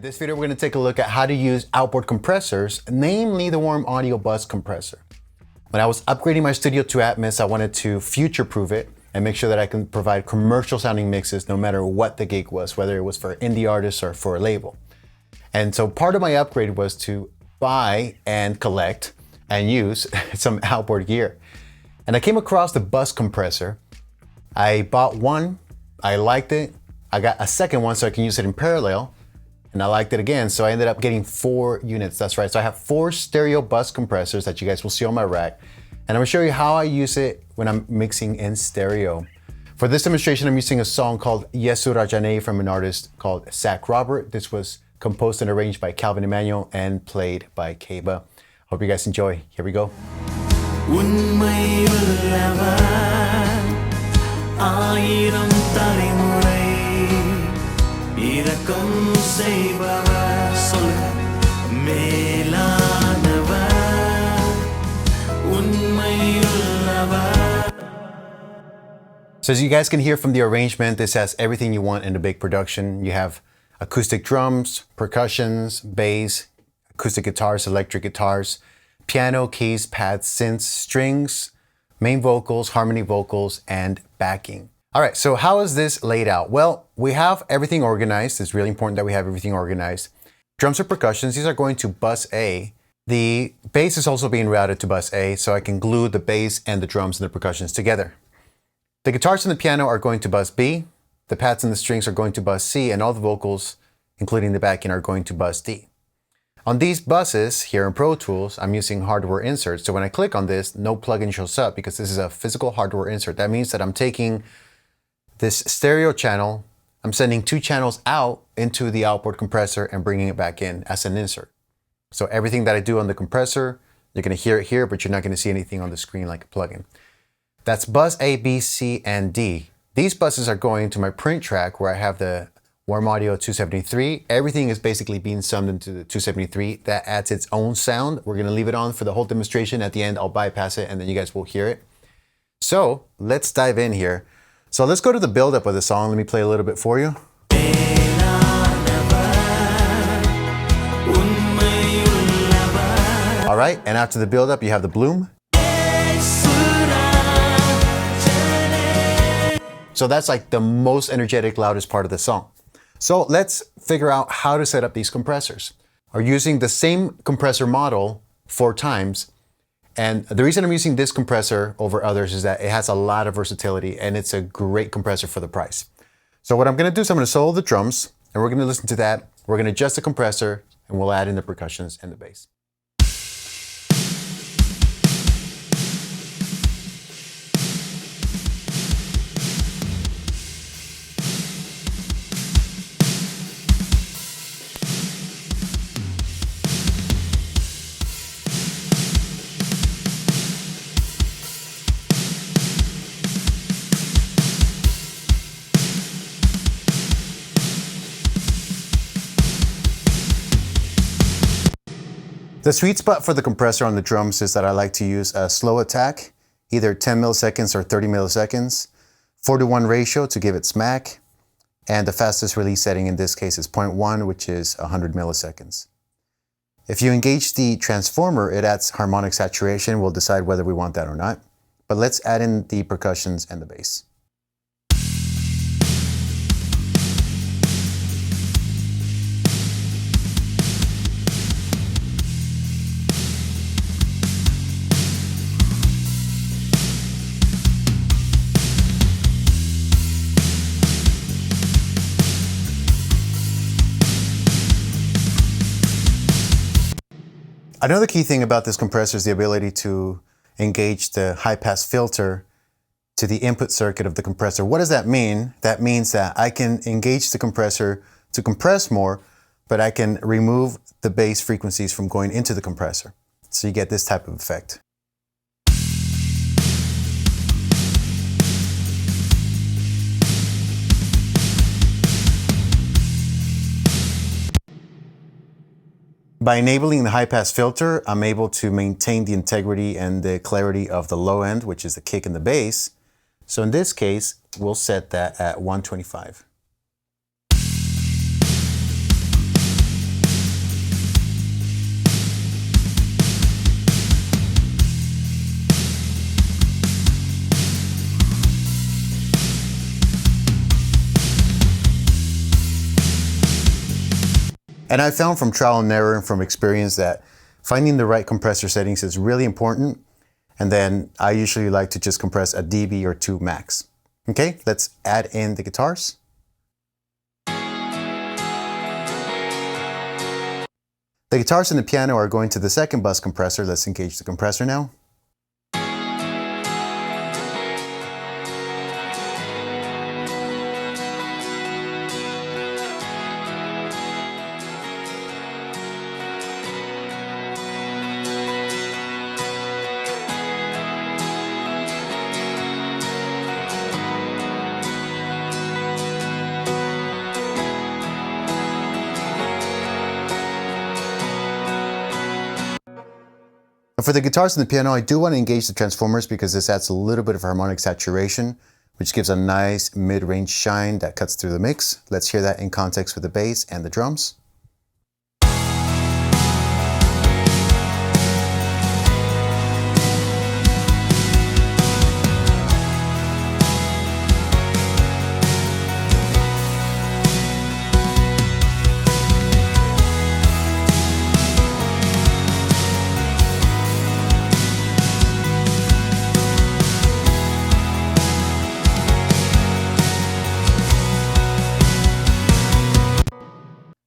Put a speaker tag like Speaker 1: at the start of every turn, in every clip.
Speaker 1: this video, we're going to take a look at how to use outboard compressors, namely the warmaudio bus compressor. When I was upgrading my studio to Atmos, I wanted to future-proof it and make sure that I can provide commercial-sounding mixes no matter what the gig was, whether it was for indie artists or for a label. And so part of my upgrade was to buy and collect and use some outboard gear. And I came across the bus compressor. I bought one, I liked it. I got a second one so I can use it in parallel. And I liked it again, so I ended up getting 4 units. That's right, so I have 4 stereo bus compressors that you guys will see on my rack. And I'm gonna show you how I use it when I'm mixing in stereo. For this demonstration, I'm using a song called Yesu Rajane from an artist called Zach Robert. This was composed and arranged by Calvin Emmanuel and played by Keba. Hope you guys enjoy. Here we go. So as you guys can hear from the arrangement, this has everything you want in a big production. You have acoustic drums, percussions, bass, acoustic guitars, electric guitars, piano, keys, pads, synths, strings, main vocals, harmony vocals, and backing. All right, so how is this laid out? Well, we have everything organized. It's really important that we have everything organized. Drums or percussions, these are going to bus A. The bass is also being routed to bus A, so I can glue the bass and the drums and the percussions together. The guitars and the piano are going to bus B. The pads and the strings are going to bus C, and all the vocals, including the backing, are going to bus D. On these buses here in Pro Tools, I'm using hardware inserts. So when I click on this, no plugin shows up because this is a physical hardware insert. That means that I'm taking this stereo channel, I'm sending 2 channels out into the outboard compressor and bringing it back in as an insert. So everything that I do on the compressor, you're gonna hear it here, but you're not gonna see anything on the screen like a plugin. That's bus A, B, C, and D. These buses are going to my print track where I have the warmaudio 273. Everything is basically being summed into the 273. That adds its own sound. We're gonna leave it on for the whole demonstration. At the end, I'll bypass it and then you guys will hear it. So let's dive in here. So let's go to the buildup of the song. Let me play a little bit for you. All right, and after the buildup, you have the bloom. So that's like the most energetic, loudest part of the song. So let's figure out how to set up these compressors. We're using the same compressor model 4 times. And the reason I'm using this compressor over others is that it has a lot of versatility and it's a great compressor for the price. So what I'm gonna do is I'm gonna solo the drums and we're gonna listen to that. We're gonna adjust the compressor and we'll add in the percussions and the bass. The sweet spot for the compressor on the drums is that I like to use a slow attack, either 10 milliseconds or 30 milliseconds, 4:1 ratio to give it smack, and the fastest release setting in this case is 0.1, which is 100 milliseconds. If you engage the transformer, it adds harmonic saturation. We'll decide whether we want that or not. But let's add in the percussions and the bass. Another key thing about this compressor is the ability to engage the high-pass filter to the input circuit of the compressor. What does that mean? That means that I can engage the compressor to compress more, but I can remove the bass frequencies from going into the compressor. So you get this type of effect. By enabling the high-pass filter, I'm able to maintain the integrity and the clarity of the low end, which is the kick and the bass. So in this case, we'll set that at 125. And I found from trial and error and from experience that finding the right compressor settings is really important. And then I usually like to just compress a dB or 2 max. Okay, let's add in the guitars. The guitars and the piano are going to the second bus compressor. Let's engage the compressor now. For the guitars and the piano, I do want to engage the transformers because this adds a little bit of harmonic saturation, which gives a nice mid-range shine that cuts through the mix. Let's hear that in context with the bass and the drums.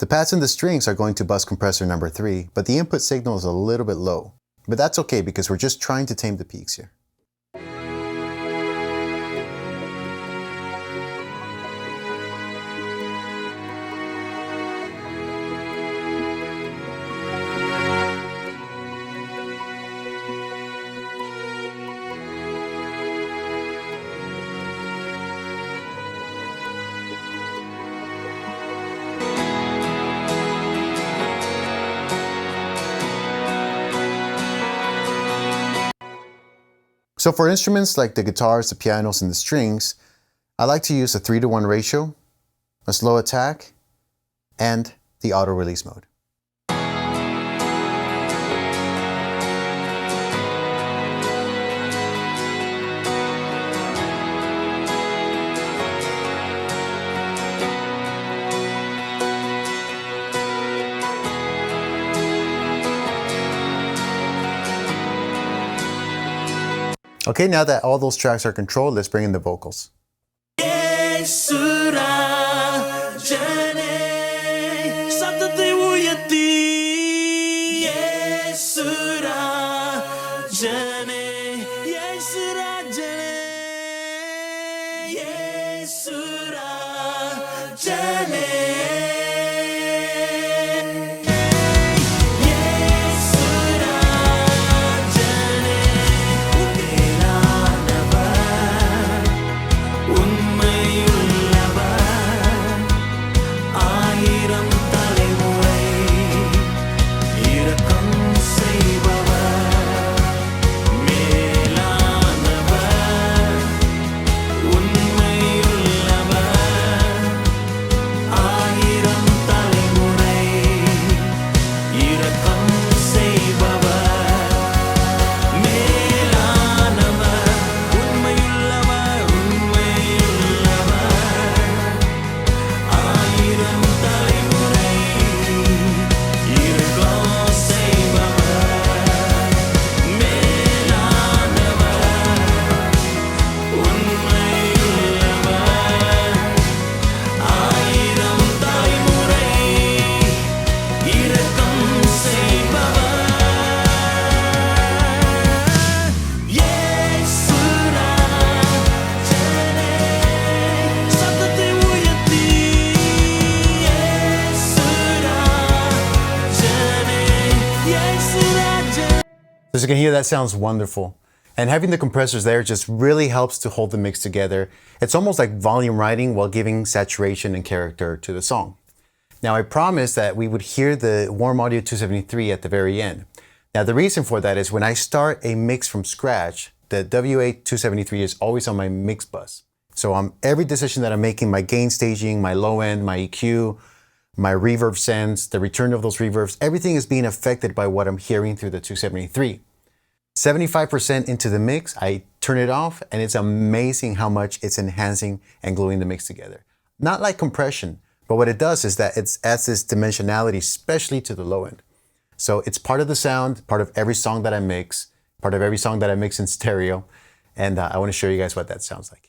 Speaker 1: The pads and the strings are going to bus compressor number 3, but the input signal is a little bit low. But that's okay because we're just trying to tame the peaks here. So for instruments like the guitars, the pianos, and the strings, I like to use a 3:1 ratio, a slow attack, and the auto release mode. Okay, now that all those tracks are controlled, let's bring in the vocals. As you can hear, that sounds wonderful. And having the compressors there just really helps to hold the mix together. It's almost like volume writing while giving saturation and character to the song. Now, I promised that we would hear the warmaudio 273 at the very end. Now, the reason for that is when I start a mix from scratch, the WA-273 is always on my mix bus. So every decision that I'm making, my gain staging, my low end, my EQ, my reverb sends, the return of those reverbs, everything is being affected by what I'm hearing through the 273. 75% into the mix, I turn it off, and it's amazing how much it's enhancing and gluing the mix together. Not like compression, But what it does is that it adds this dimensionality, especially to the low end. So it's part of the sound, part of every song that I mix, part of every song that I mix in stereo. And I want to show you guys what that sounds like.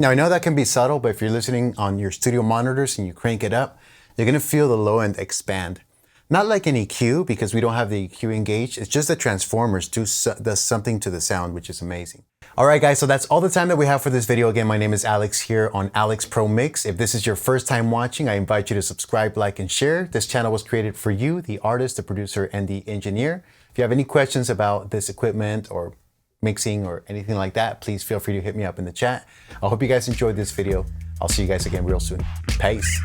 Speaker 1: Now, I know that can be subtle, but if you're listening on your studio monitors and you crank it up, you're gonna feel the low end expand. Not like an EQ, because we don't have the EQ engaged. It's just that transformers does something to the sound, which is amazing. All right, guys, so that's all the time that we have for this video. Again, my name is Alex here on Alex Pro Mix. If this is your first time watching, I invite you to subscribe, like, and share. This channel was created for you, the artist, the producer, and the engineer. If you have any questions about this equipment or mixing or anything like that, please feel free to hit me up in the chat. I hope you guys enjoyed this video. I'll see you guys again real soon. Peace.